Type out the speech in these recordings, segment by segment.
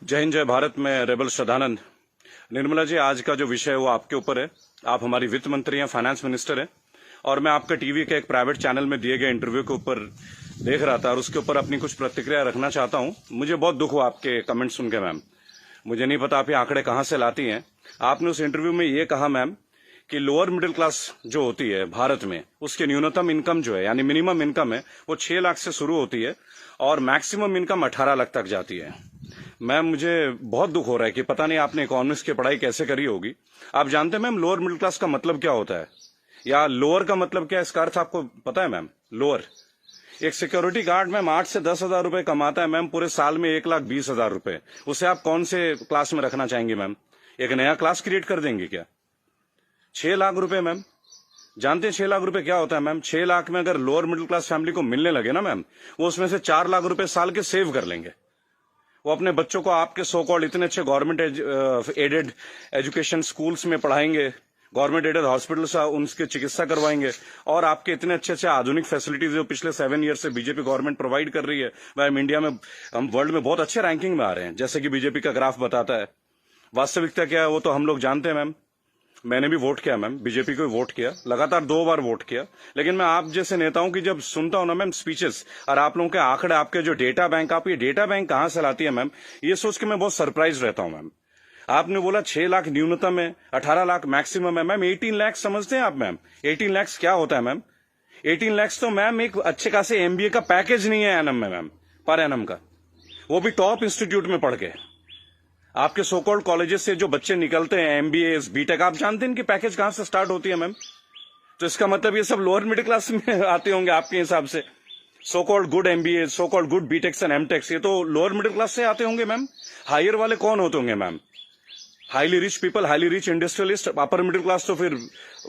जय हिंद जय भारत में रेबल श्रद्धानंद। निर्मला जी, आज का जो विषय है वो आपके ऊपर है। आप हमारी वित्त मंत्री हैं, फाइनेंस मिनिस्टर हैं, और मैं आपके टीवी के एक प्राइवेट चैनल में दिए गए इंटरव्यू के ऊपर देख रहा था और उसके ऊपर अपनी कुछ प्रतिक्रिया रखना चाहता हूं। मुझे बहुत दुख हुआ आपके कमेंट सुन के मैम। मुझे नहीं पता आप ये आंकड़े कहां से लाती हैं। आपने उस इंटरव्यू में ये कहा मैम कि लोअर मिडिल क्लास जो होती है भारत में, उसकी न्यूनतम इनकम जो है यानी मिनिमम इनकम है वो 6 लाख से शुरू होती है और मैक्सिमम इनकम 18 लाख तक जाती है। मैम, मुझे बहुत दुख हो रहा है कि पता नहीं आपने इकोनॉमिक्स की पढ़ाई कैसे करी होगी। आप जानते हैं मैम लोअर मिडिल क्लास का मतलब क्या होता है, या लोअर का मतलब क्या है, इसका अर्थ आपको पता है मैम? लोअर, एक सिक्योरिटी गार्ड मैम 8 से 10 हजार रुपए कमाता है मैम, पूरे साल में 1,20,000 रुपए। उसे आप कौन से क्लास में रखना चाहेंगे मैम? एक नया क्लास क्रिएट कर देंगे क्या? 6 लाख रुपए मैम, जानते हैं 6 लाख रुपए क्या होता है मैम? 6 लाख में अगर लोअर मिडिल क्लास फैमिली को मिलने लगे ना मैम, वो उसमें से 4 लाख रुपए साल के सेव कर लेंगे। वो अपने बच्चों को आपके सो कॉल्ड इतने अच्छे गवर्नमेंट एडेड एजुकेशन स्कूल्स में पढ़ाएंगे, गवर्नमेंट एडेड हॉस्पिटल से उनकी चिकित्सा करवाएंगे, और आपके इतने अच्छे अच्छे आधुनिक फैसिलिटीज जो पिछले 7 ईयर से बीजेपी गवर्नमेंट प्रोवाइड कर रही है। मैम, इंडिया में हम वर्ल्ड में बहुत अच्छे रैंकिंग में आ रहे हैं, जैसे कि बीजेपी का ग्राफ बताता है। वास्तविकता क्या है वो तो हम लोग जानते हैं मैम। मैंने भी वोट किया मैम, बीजेपी को वोट किया, लगातार 2 बार वोट किया। लेकिन मैं आप जैसे नेताओं की जब सुनता हूं ना मैम स्पीचेस, और आप लोगों के आंकड़े, आपके जो डेटा बैंक, आप ये डेटा बैंक कहां से लाती है मैम, ये सोच के मैं बहुत सरप्राइज रहता हूं मैम। आपने बोला 6 लाख न्यूनतम है, 18 लाख मैक्सिमम है मैम। 18 लाख समझते हैं आप मैम? 18 लाख क्या होता है मैम? 18 लाख तो मैम एक अच्छे खासे एमबीए का पैकेज नहीं है एनम में मैम, पर एनम का, वो भी टॉप इंस्टीट्यूट में पढ़ के। आपके सो कॉल्ड कॉलेजेस से जो बच्चे निकलते हैं एमबीए बीटेक, आप जानते हैं इनकी पैकेज कहां से स्टार्ट होती है मैम? तो इसका मतलब ये सब लोअर मिडिल क्लास में आते होंगे आपके हिसाब से। So called good MBA, so called good BTechs and MTechs, ये तो लोअर मिडिल क्लास से आते होंगे मैम। हायर वाले कौन होते होंगे ma'am? Highly rich people, highly rich industrialist. Upper middle class तो फिर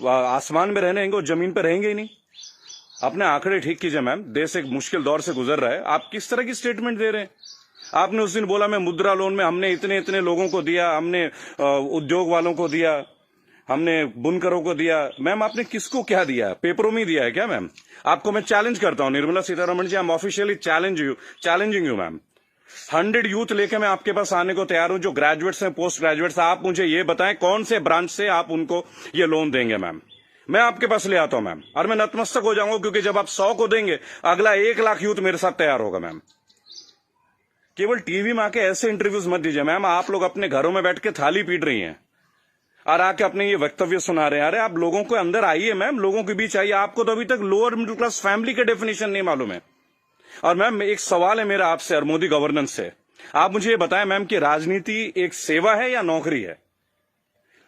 आसमान में रहने और जमीन पर रहेंगे ही नहीं। अपने आंकड़े ठीक कीजिए मैम, देश एक मुश्किल दौर से गुजर रहा है। आप किस तरह की स्टेटमेंट दे रहे हैं? आपने उस दिन बोला मैं मुद्रा लोन में हमने इतने इतने लोगों को दिया, हमने उद्योग वालों को दिया, हमने बुनकरों को दिया। मैम, आपने किसको क्या दिया? पेपरों में दिया है क्या मैम? आपको मैं चैलेंज करता हूं Nirmala Sitharaman ji, I am officially challenging you ma'am. 100 youth लेके मैं आपके पास आने को तैयार हूं, जो ग्रेजुएट्स हैं, पोस्ट ग्रेजुएट्स। आप मुझे ये बताएं कौन से ब्रांच से आप उनको ये लोन देंगे मैम। मैं आपके पास ले आता हूं मैम, और मैं नतमस्तक हो जाऊंगा, क्योंकि जब आप 100 को देंगे, अगला 1 लाख यूथ मेरे साथ तैयार होगा मैम। केवल टीवी में आके ऐसे इंटरव्यूज मत दीजिए मैम। आप लोग अपने घरों में बैठ के थाली पीट रही हैं और आके अपने ये वक्तव्य सुना रहे हैं। अरे आप लोगों को अंदर आइए मैम, लोगों के बीच आइए। आपको तो अभी तक लोअर मिडिल क्लास फैमिली के डेफिनेशन नहीं मालूम है। और मैम, एक सवाल है मेरा आपसे और मोदी गवर्नेंस से। आप मुझे ये बताएं मैम कि राजनीति एक सेवा है या नौकरी है?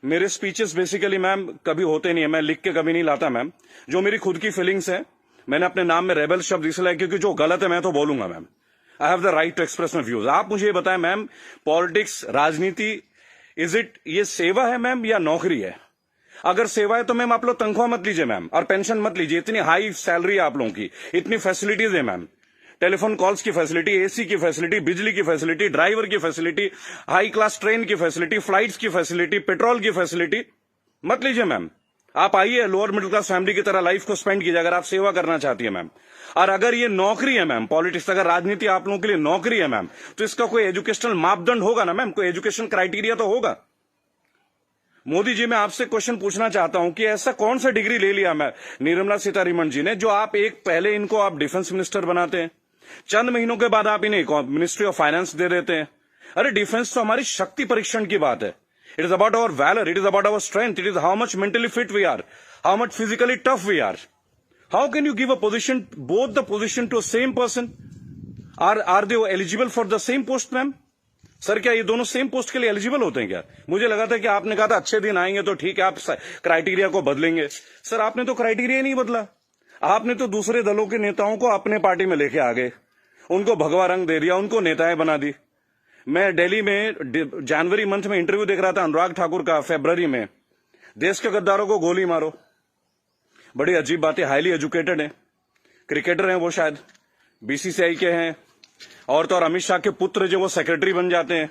मेरे स्पीचेस बेसिकली मैम कभी होते नहीं है, मैं लिख के कभी नहीं लाता मैम। जो मेरी खुद की फीलिंग्स है, मैंने अपने नाम में रेबल शब्द इसलिए क्योंकि जो गलत है मैं तो बोलूंगा ma'am. I have the right to express my views. आप मुझे ये बताएं मैम, पॉलिटिक्स, राजनीति, इज इट ये सेवा है मैम या नौकरी है? अगर सेवा है तो मैम आप लोग तनख्वाह मत लीजिए मैम, और पेंशन मत लीजिए। इतनी हाई सैलरी है आप लोगों की, इतनी फैसिलिटीज है मैम, टेलीफोन कॉल्स की फैसिलिटी, एसी की फैसिलिटी, बिजली की फैसिलिटी, ड्राइवर की फैसिलिटी, हाई क्लास ट्रेन की फैसिलिटी, फ्लाइट्स की फैसिलिटी, पेट्रोल की फैसिलिटी। मत लीजिए मैम। आप आइए, लोअर मिडिल क्लास फैमिली की तरह लाइफ को स्पेंड कीजिए अगर आप सेवा करना चाहती है मैम। और अगर ये नौकरी है मैम, पॉलिटिक्स, अगर राजनीति आप लोगों के लिए नौकरी है मैम, तो इसका कोई एजुकेशनल मापदंड होगा ना मैम, कोई एजुकेशन क्राइटेरिया तो होगा। मोदी जी, मैं आपसे क्वेश्चन पूछना चाहता हूं कि ऐसा कौन सा डिग्री ले लिया मैं निर्मला सीतारमण जी ने, जो आप एक पहले इनको आप डिफेंस मिनिस्टर बनाते हैं, चंद महीनों के बाद आप इन्हें मिनिस्ट्री ऑफ फाइनेंस दे देते हैं। अरे डिफेंस तो हमारी शक्ति परीक्षण की बात है। It is about our valour, it is about our strength, it is how much mentally fit we are, how much physically tough we are. How can you give a position, both the position to a same person? Are they eligible for the same post, ma'am? Sir, क्या ये दोनों same post के लिए eligible होते हैं क्या? मुझे लगा था कि आपने कहा था अच्छे दिन आएंगे तो ठीक है, आप क्राइटेरिया को बदलेंगे। सर, आपने तो क्राइटेरिया नहीं बदला। आपने तो दूसरे दलों के नेताओं को अपने पार्टी में लेके आ गए, उनको भगवा रंग दे दिया, उनको नेताएं बना दी। मैं दिल्ली में जनवरी मंथ में इंटरव्यू देख रहा था अनुराग ठाकुर का, फरवरी में, देश के गद्दारों को गोली मारो। बड़ी अजीब बात है, हाईली एजुकेटेड है, क्रिकेटर हैं वो, शायद बीसीसीआई के हैं, और तो और अमित शाह के पुत्र जो वो सेक्रेटरी बन जाते हैं।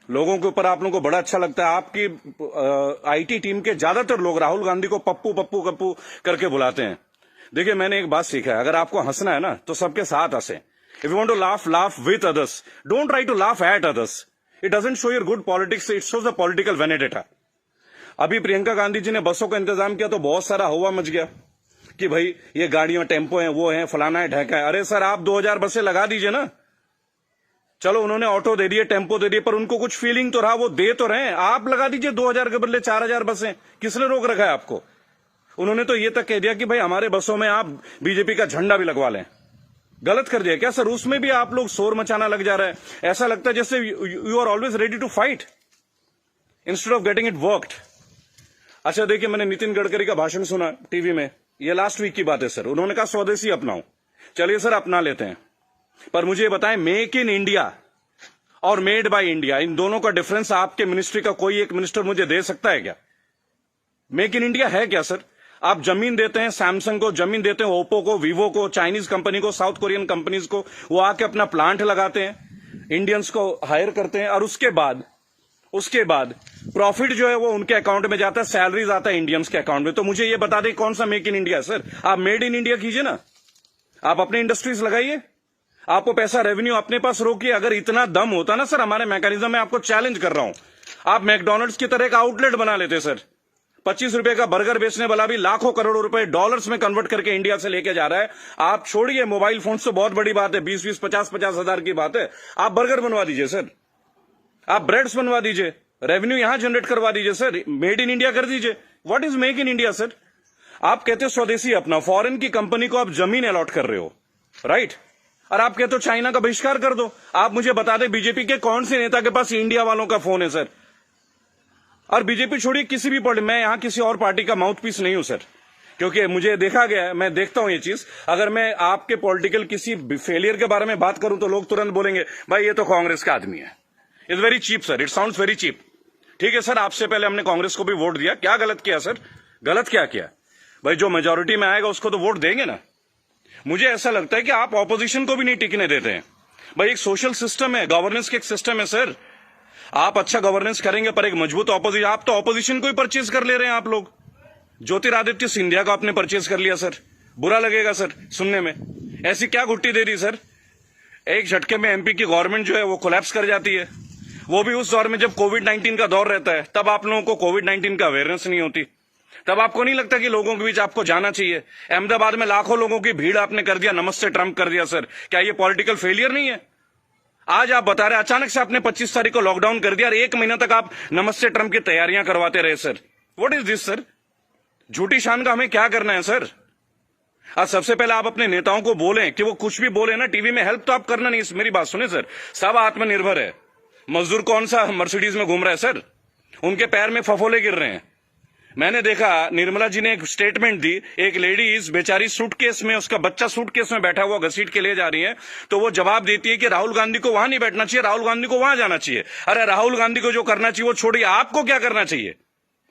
लोगों के ऊपर आप लोगों को बड़ा अच्छा लगता है। आपकी आईटी टीम के ज्यादातर लोग राहुल गांधी को पप्पू पप्पू पप्पू करके बुलाते हैं। देखिए, मैंने एक बात सीखा है, अगर आपको हंसना है ना तो सबके साथ हंसे। If you want to laugh, laugh with others, don't try to laugh at others. It doesn't show your good politics, it shows the political vendetta. अभी प्रियंका गांधी जी ने बसों का इंतजाम किया तो बहुत सारा हवा मच गया कि भाई ये गाड़ियों टेम्पो हैं, वो हैं, फलाना है, ढहका है। अरे सर, आप 2000 बसें लगा दीजिए ना। चलो उन्होंने ऑटो दे दिए, टेम्पो दे दिए, पर उनको कुछ फीलिंग तो रहा, वो दे तो रहे हैं। आप लगा दीजिए 2000 के बदले 4000 बसें। किसने रोक रखा है आपको? उन्होंने तो ये तक कह दिया कि भाई हमारे बसों में आप बीजेपी का झंडा भी लगवा लें। गलत कर दिया क्या सर? उसमें भी आप लोग शोर मचाना लग जा रहा है। ऐसा लगता है जैसे you are always ready to fight instead of getting it worked. अच्छा देखिए, मैंने नितिन गडकरी का भाषण सुना टीवी में, ये लास्ट वीक की बात है सर। उन्होंने कहा स्वदेशी अपनाओ। चलिए सर, अपना लेते हैं, पर मुझे बताएं, मेक इन इंडिया और मेड बाय इंडिया, इन दोनों का डिफरेंस आपके मिनिस्ट्री का कोई एक मिनिस्टर मुझे दे सकता है क्या? मेक इन इंडिया है क्या सर? आप जमीन देते हैं सैमसंग को, जमीन देते हैं ओप्पो को, वीवो को, चाइनीज कंपनी को, साउथ कोरियन कंपनीज को, वो आके अपना प्लांट लगाते हैं, इंडियंस को हायर करते हैं, और उसके बाद प्रॉफिट जो है वो उनके अकाउंट में जाता है, सैलरीज आता है इंडियंस के अकाउंट में। तो मुझे ये बता दें कौन सा मेक इन इंडिया है सर? आप मेड इन इंडिया कीजिए ना, आप अपने इंडस्ट्रीज लगाइए, आपको पैसा रेवेन्यू अपने पास रोकिए। अगर इतना दम होता ना सर हमारे मैकेनिज्म में, आपको चैलेंज कर रहा हूं, आप मैकडोनल्ड्स की तरह एक आउटलेट बना लेते सर। 25 रुपए का बर्गर बेचने वाला भी लाखों करोड़ों रुपए डॉलर्स में कन्वर्ट करके इंडिया से लेके जा रहा है। आप छोड़िए मोबाइल फोन तो बहुत बड़ी बात है, 20-20, 50-50 हजार की बात है। आप बर्गर बनवा दीजिए सर, आप ब्रेड्स बनवा दीजिए, रेवेन्यू यहां जनरेट करवा दीजिए सर, मेड इन इंडिया कर दीजिए। What is make in India sir? आप कहते हो स्वदेशी अपना, फॉरेन की कंपनी को आप जमीन अलॉट कर रहे हो, राइट? और आप कहते हो चाइना का बहिष्कार कर दो। आप मुझे बता दें बीजेपी के कौन से नेता के पास इंडिया वालों का फोन है सर? और बीजेपी छोड़िए किसी भी पार्टी, मैं यहां किसी और पार्टी का माउथ पीस नहीं हूं सर, क्योंकि मुझे देखा गया है, मैं देखता हूं ये चीज। अगर मैं आपके पॉलिटिकल किसी फेलियर के बारे में बात करूं तो लोग तुरंत बोलेंगे भाई ये तो कांग्रेस का आदमी है। It's very cheap sir, it sounds very cheap. ठीक है सर, आपसे पहले हमने कांग्रेस को भी वोट दिया, क्या गलत किया सर? गलत क्या किया भाई? जो मेजोरिटी में आएगा उसको तो वोट देंगे ना। मुझे ऐसा लगता है कि आप ऑपोजिशन को भी नहीं टिकने देते हैं। भाई एक सोशल सिस्टम है, गवर्नेंस के एक सिस्टम है सर। आप अच्छा गवर्नेंस करेंगे पर एक मजबूत ऑपोजिशन, आप तो ऑपोजिशन को ही परचेज कर ले रहे हैं आप लोग। ज्योतिरादित्य सिंधिया को आपने परचेज कर लिया सर, बुरा लगेगा सर सुनने में। ऐसी क्या घुट्टी दे दी सर? एक झटके में एमपी की गवर्नमेंट जो है वो कोलैप्स कर जाती है, वो भी उस दौर में जब कोविड-19 का दौर रहता है। तब आप लोगों को कोविड-19 का अवेयरनेस नहीं होती, तब आपको नहीं लगता कि लोगों के बीच आपको जाना चाहिए। अहमदाबाद में लाखों लोगों की भीड़ आपने कर दिया, नमस्ते ट्रंप कर दिया सर। क्या ये पॉलिटिकल फेलियर नहीं है? आज आप बता रहे अचानक से आपने 25 तारीख को लॉकडाउन कर दिया और 1 महीना तक आप नमस्ते ट्रंप की तैयारियां करवाते रहे sir. What is this sir? झूठी शान का हमें क्या करना है सर? आज सबसे पहले आप अपने नेताओं को बोलें कि वो कुछ भी बोले ना टीवी में, हेल्प तो आप करना नहीं। मेरी बात सुने सर, सब आत्मनिर्भर है। मजदूर कौन सा मर्सिडीज में घूम रहा है सर? उनके पैर में फफोले गिर रहे हैं। मैंने देखा निर्मला जी ने एक स्टेटमेंट दी, एक लेडीज बेचारी सूटकेस में, उसका बच्चा सूटकेस में बैठा हुआ घसीट के ले जा रही है, तो वो जवाब देती है कि राहुल गांधी को वहां नहीं बैठना चाहिए, राहुल गांधी को वहां जाना चाहिए। अरे राहुल गांधी को जो करना चाहिए वो छोड़िए, आपको क्या करना चाहिए?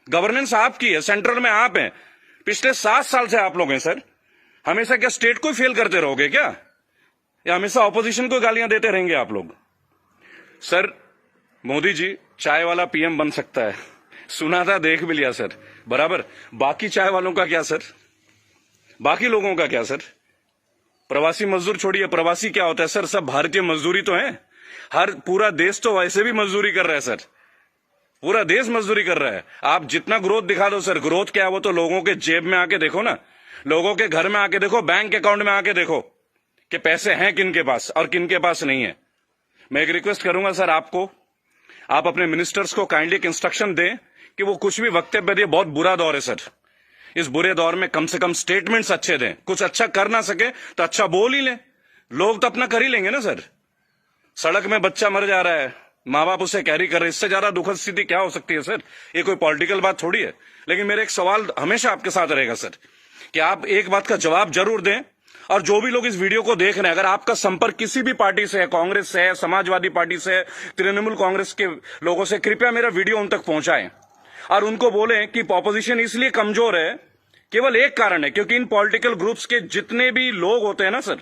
गवर्नेंस आपकी है, सेंट्रल में आप हैं, पिछले 7 साल से आप लोग हैं सर। हमेशा क्या स्टेट को ही फेल करते रहोगे क्या, या हमेशा ऑपोजिशन को गालियां देते रहेंगे आप लोग? सर मोदी जी चाय वाला पीएम बन सकता है, सुना था, देख भी लिया सर, बराबर। बाकी चाय वालों का क्या सर? बाकी लोगों का क्या सर? प्रवासी मजदूर छोड़िए, प्रवासी क्या होता है सर? सब भारतीय मजदूरी तो है। हर पूरा देश तो वैसे भी मजदूरी कर रहा है सर, पूरा देश मजदूरी कर रहा है। आप जितना ग्रोथ दिखा दो सर, ग्रोथ क्या है वो तो लोगों के जेब में आके देखो ना, लोगों के घर में आके देखो, बैंक अकाउंट में आके देखो कि पैसे हैं किन के पास और किन के पास नहीं है। मैं एक रिक्वेस्ट करूंगा सर आपको, आप अपने मिनिस्टर्स को काइंडली एक इंस्ट्रक्शन दें कि वो कुछ भी वक्तव्य दे। बहुत बुरा दौर है सर, इस बुरे दौर में कम से कम स्टेटमेंट्स अच्छे दें। कुछ अच्छा कर ना सके तो अच्छा बोल ही लें, लोग तो अपना कर ही लेंगे ना सर। सड़क में बच्चा मर जा रहा है, माँ बाप उसे कैरी कर रहे, इससे ज्यादा दुखद स्थिति क्या हो सकती है सर? ये कोई पॉलिटिकल बात थोड़ी है। लेकिन मेरा एक सवाल हमेशा आपके साथ रहेगा सर, कि आप एक बात का जवाब जरूर दें, और जो भी लोग इस वीडियो को देख रहे हैं, अगर आपका संपर्क किसी भी पार्टी से है, कांग्रेस से है, समाजवादी पार्टी से है, तृणमूल कांग्रेस के लोगों से, कृपया मेरा वीडियो उन तक पहुंचाएं और उनको बोलें कि ऑपोजिशन इसलिए कमजोर है, केवल एक कारण है, क्योंकि इन पॉलिटिकल ग्रुप्स के जितने भी लोग होते हैं ना सर,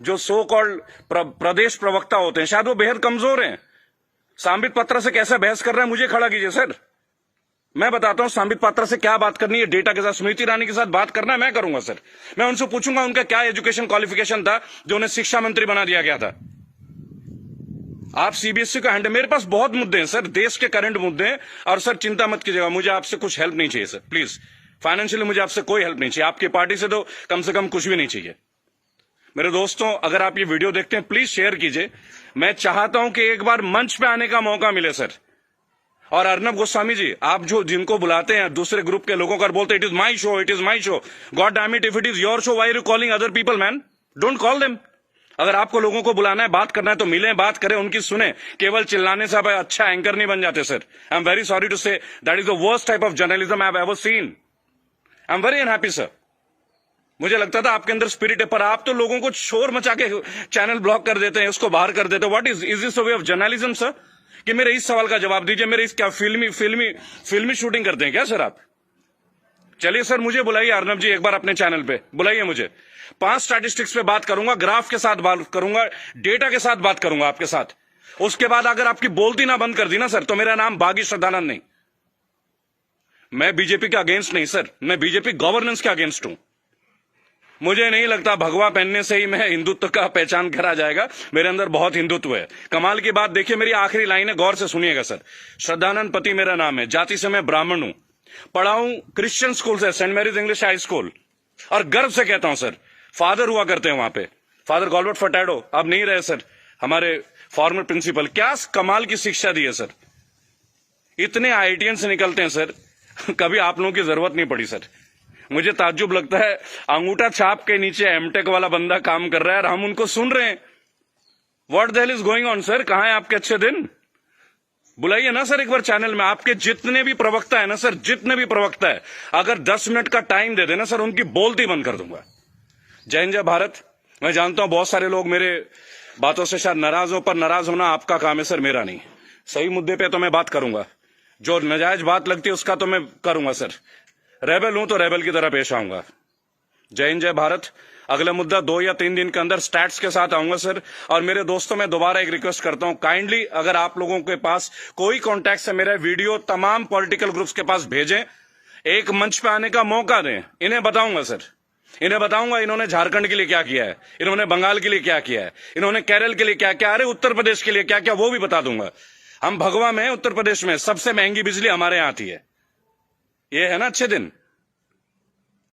जो सो कॉल्ड प्रदेश प्रवक्ता होते हैं, शायद वो बेहद कमजोर हैं। सांबित पात्रा से कैसा बहस कर रहा है, मुझे खड़ा कीजिए सर, मैं बताता हूं सांबित पात्रा से क्या बात करनी है, डेटा के साथ। स्मृति ईरानी के साथ बात करना है, मैं करूंगा सर। मैं उनसे पूछूंगा उनका क्या एजुकेशन क्वालिफिकेशन था जो उन्हें शिक्षा मंत्री बना दिया गया था। आप सीबीएसई का हैंडल, मेरे पास बहुत मुद्दे हैं सर, देश के करंट मुद्दे हैं। और सर चिंता मत कीजिएगा, मुझे आपसे कुछ हेल्प नहीं चाहिए सर, प्लीज। फाइनेंशियली मुझे आपसे कोई हेल्प नहीं चाहिए, आपकी पार्टी से तो कम से कम कुछ भी नहीं चाहिए। मेरे दोस्तों, अगर आप ये वीडियो देखते हैं प्लीज शेयर कीजिए। मैं चाहता हूं कि एक बार मंच पे आने का मौका मिले सर। और अर्नब गोस्वामी जी, आप जो जिनको बुलाते हैं दूसरे ग्रुप के लोगों का, बोलते it is my show, it is my show. God damn it, if it is your show, why are you calling other people man? Don't call them. अगर आपको लोगों को बुलाना है, बात करना है, तो मिलें, बात करें, उनकी सुने। केवल चिल्लाने से आप अच्छा एंकर नहीं बन जाते sir. I am very sorry to say, that is the worst type of journalism I have ever seen. I am very unhappy sir. मुझे लगता था आपके अंदर स्पिरिट है, पर आप तो लोगों को शोर मचा के चैनल ब्लॉक कर देते हैं, उसको बाहर कर देते हैं। What is this way of journalism sir? कि मेरे इस सवाल का जवाब दीजिए। मेरे इस क्या फिल्मी शूटिंग करते हैं क्या सर आप? चलिए सर, मुझे बुलाइए अर्नब जी, एक बार अपने चैनल पे बुलाइए मुझे। 5 स्टैटिस्टिक्स पे बात करूंगा, ग्राफ के साथ बात करूंगा, डेटा के साथ बात करूंगा आपके साथ। उसके बाद अगर आपकी बोलती ना बंद कर दी ना सर, तो मेरा नाम बागी श्रद्धानंद नहीं। मैं बीजेपी के अगेंस्ट नहीं सर, मैं बीजेपी गवर्नेंस के अगेंस्ट हूं। मुझे नहीं लगता भगवा पहनने से ही मैं हिंदुत्व का पहचान करा जाएगा। मेरे अंदर बहुत हिंदुत्व है। कमाल की बात देखिए, मेरी आखिरी लाइन है, गौर से सुनिएगा सर। श्रद्धानंद पति मेरा नाम है, जाति से मैं ब्राह्मण हूं, पढ़ा हूं क्रिश्चियन स्कूल से, saint Mary's English high school. और गर्व से कहता हूं सर, फादर हुआ करते हैं वहां पे, फादर गॉलबर्ट फर्टैडो, अब नहीं रहे सर, हमारे फॉर्मर प्रिंसिपल। क्या कमाल की शिक्षा दी है सर। इतने आईआईटीएन से निकलते हैं सर, कभी आप लोगों की जरूरत नहीं पड़ी सर। मुझे ताज्जुब लगता है, अंगूठा छाप के नीचे एमटेक वाला बंदा काम कर रहा है और हम उनको सुन रहे हैं। What the hell is going on sir? कहां है आपके अच्छे दिन? बुलाइए ना सर एक बार चैनल में। आपके जितने भी प्रवक्ता है ना सर, जितने भी प्रवक्ता है, अगर 10 मिनट का टाइम दे देना सर, उनकी बोलती बंद कर दूंगा। जय हिंद, जय भारत। मैं जानता हूं बहुत सारे लोग मेरे बातों से शायद नाराज हो, पर नाराज होना आपका काम है सर, मेरा नहीं। सही मुद्दे पे तो मैं बात करूंगा, जो नाजायज बात लगती है उसका तो मैं करूंगा सर। रेबल हूं तो रेबल की तरह पेश आऊंगा। जय हिंद, जय भारत। अगला मुद्दा 2 या 3 दिन के अंदर स्टैट्स के साथ आऊंगा सर। और मेरे दोस्तों, मैं दोबारा एक रिक्वेस्ट करता हूं, काइंडली अगर आप लोगों के पास कोई कॉन्टैक्ट है, मेरा वीडियो तमाम पॉलिटिकल ग्रुप्स के पास भेजें, एक मंच पे आने का मौका दें। इन्हें बताऊंगा सर, इन्हें बताऊंगा इन्होंने झारखंड के लिए क्या किया है, इन्होंने बंगाल के लिए क्या किया है, इन्होंने केरल के लिए क्या क्या, अरे उत्तर प्रदेश के लिए क्या क्या, वो भी बता दूंगा। हम भगवा में, उत्तर प्रदेश में सबसे महंगी बिजली हमारे यहां आती है। ये है ना अच्छे दिन।